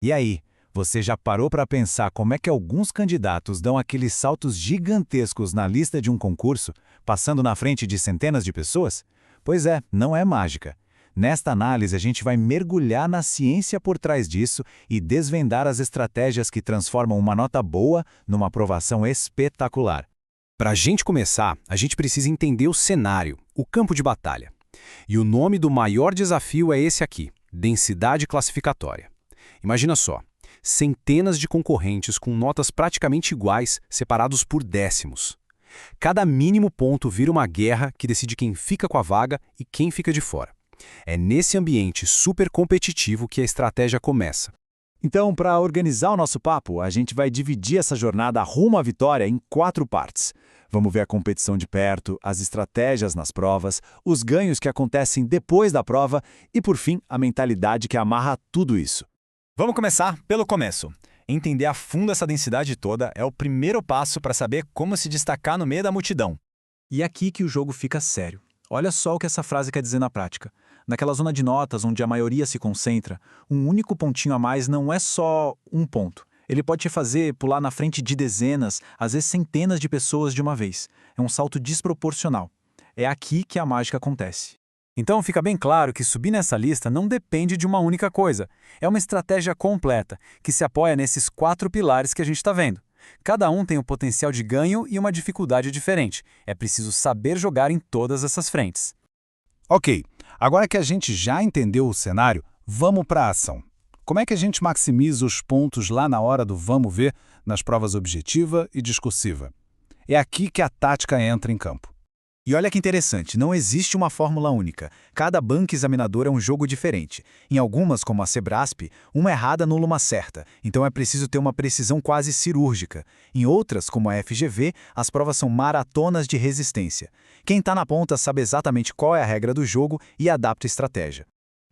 E aí, você já parou para pensar como é que alguns candidatos dão aqueles saltos gigantescos na lista de um concurso, passando na frente de centenas de pessoas? Pois é, não é mágica. Nesta análise, a gente vai mergulhar na ciência por trás disso e desvendar as estratégias que transformam uma nota boa numa aprovação espetacular. Para a gente começar, a gente precisa entender o cenário, o campo de batalha. E o nome do maior desafio é esse aqui: densidade classificatória. Imagina só, centenas de concorrentes com notas praticamente iguais, separados por décimos. Cada mínimo ponto vira uma guerra que decide quem fica com a vaga e quem fica de fora. É nesse ambiente super competitivo que a estratégia começa. Então, para organizar o nosso papo, a gente vai dividir essa jornada rumo à vitória em 4 partes. Vamos ver a competição de perto, as estratégias nas provas, os ganhos que acontecem depois da prova e, por fim, a mentalidade que amarra tudo isso. Vamos começar pelo começo. Entender a fundo essa densidade toda é o primeiro passo para saber como se destacar no meio da multidão. E é aqui que o jogo fica sério. Olha só o que essa frase quer dizer na prática. Naquela zona de notas onde a maioria se concentra, um único pontinho a mais não é só um ponto. Ele pode te fazer pular na frente de dezenas, às vezes centenas de pessoas de uma vez. É um salto desproporcional. É aqui que a mágica acontece. Então fica bem claro que subir nessa lista não depende de uma única coisa. É uma estratégia completa, que se apoia nesses 4 pilares que a gente está vendo. Cada um tem um potencial de ganho e uma dificuldade diferente. É preciso saber jogar em todas essas frentes. Ok, agora que a gente já entendeu o cenário, vamos para a ação. Como é que a gente maximiza os pontos lá na hora do vamos ver nas provas objetiva e discursiva? É aqui que a tática entra em campo. E olha que interessante, não existe uma fórmula única. Cada banco examinador é um jogo diferente. Em algumas, como a Sebrasp, uma errada anula uma certa, então é preciso ter uma precisão quase cirúrgica. Em outras, como a FGV, as provas são maratonas de resistência. Quem está na ponta sabe exatamente qual é a regra do jogo e adapta a estratégia.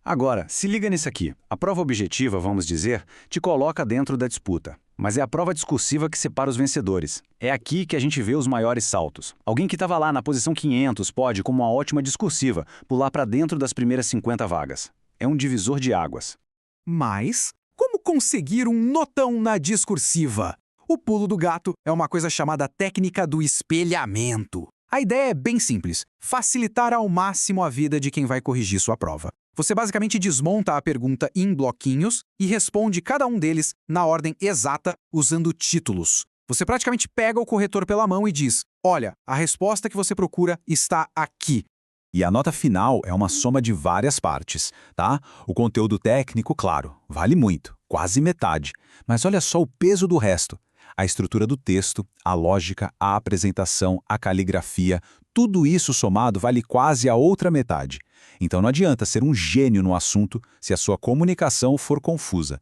Agora, se liga nisso aqui. A prova objetiva, vamos dizer, te coloca dentro da disputa. Mas é a prova discursiva que separa os vencedores. É aqui que a gente vê os maiores saltos. Alguém que estava lá na posição 500 pode, com uma ótima discursiva, pular para dentro das primeiras 50 vagas. É um divisor de águas. Mas, como conseguir um notão na discursiva? O pulo do gato é uma coisa chamada técnica do espelhamento. A ideia é bem simples: facilitar ao máximo a vida de quem vai corrigir sua prova. Você basicamente desmonta a pergunta em bloquinhos e responde cada um deles na ordem exata usando títulos. Você praticamente pega o corretor pela mão e diz: olha, a resposta que você procura está aqui. E a nota final é uma soma de várias partes, tá? O conteúdo técnico, claro, vale muito, quase metade. Mas olha só o peso do resto. A estrutura do texto, a lógica, a apresentação, a caligrafia, tudo isso somado vale quase a outra metade. Então não adianta ser um gênio no assunto se a sua comunicação for confusa.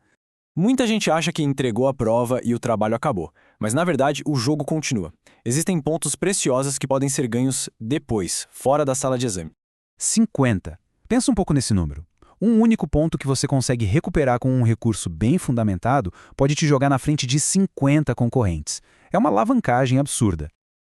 Muita gente acha que entregou a prova e o trabalho acabou, mas na verdade o jogo continua. Existem pontos preciosos que podem ser ganhos depois, fora da sala de exame. 50. Pensa um pouco nesse número. Um único ponto que você consegue recuperar com um recurso bem fundamentado pode te jogar na frente de 50 concorrentes. É uma alavancagem absurda.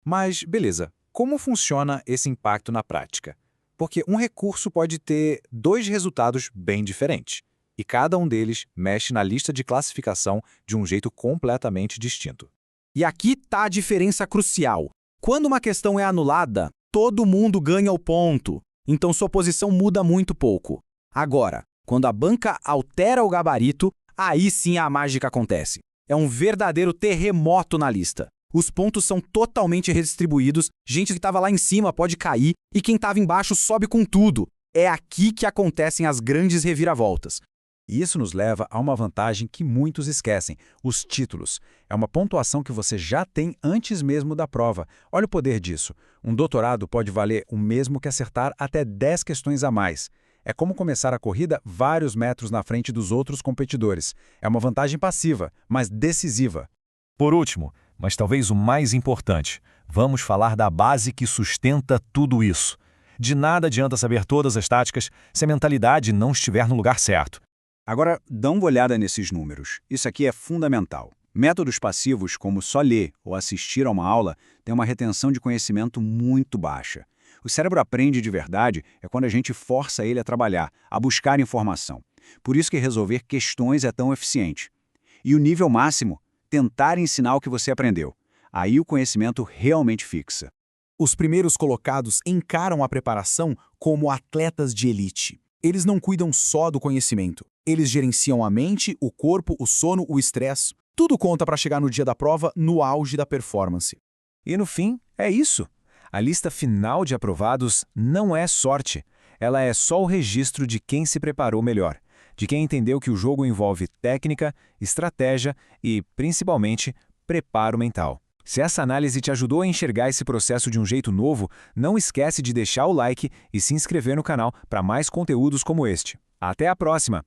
Mas, beleza, como funciona esse impacto na prática? Porque um recurso pode ter 2 resultados bem diferentes, e cada um deles mexe na lista de classificação de um jeito completamente distinto. E aqui está a diferença crucial. Quando uma questão é anulada, todo mundo ganha o ponto, então sua posição muda muito pouco. Agora, quando a banca altera o gabarito, aí sim a mágica acontece. É um verdadeiro terremoto na lista. Os pontos são totalmente redistribuídos, gente que estava lá em cima pode cair e quem estava embaixo sobe com tudo. É aqui que acontecem as grandes reviravoltas. E isso nos leva a uma vantagem que muitos esquecem: os títulos. É uma pontuação que você já tem antes mesmo da prova. Olha o poder disso. Um doutorado pode valer o mesmo que acertar até 10 questões a mais. É como começar a corrida vários metros na frente dos outros competidores. É uma vantagem passiva, mas decisiva. Por último, mas talvez o mais importante, vamos falar da base que sustenta tudo isso. De nada adianta saber todas as táticas se a mentalidade não estiver no lugar certo. Agora, dá uma olhada nesses números. Isso aqui é fundamental. Métodos passivos, como só ler ou assistir a uma aula, têm uma retenção de conhecimento muito baixa. O cérebro aprende de verdade é quando a gente força ele a trabalhar, a buscar informação. Por isso que resolver questões é tão eficiente. E o nível máximo? Tentar ensinar o que você aprendeu. Aí o conhecimento realmente fixa. Os primeiros colocados encaram a preparação como atletas de elite. Eles não cuidam só do conhecimento. Eles gerenciam a mente, o corpo, o sono, o estresse. Tudo conta para chegar no dia da prova no auge da performance. E no fim, é isso. A lista final de aprovados não é sorte. Ela é só o registro de quem se preparou melhor, de quem entendeu que o jogo envolve técnica, estratégia e, principalmente, preparo mental. Se essa análise te ajudou a enxergar esse processo de um jeito novo, não esquece de deixar o like e se inscrever no canal para mais conteúdos como este. Até a próxima!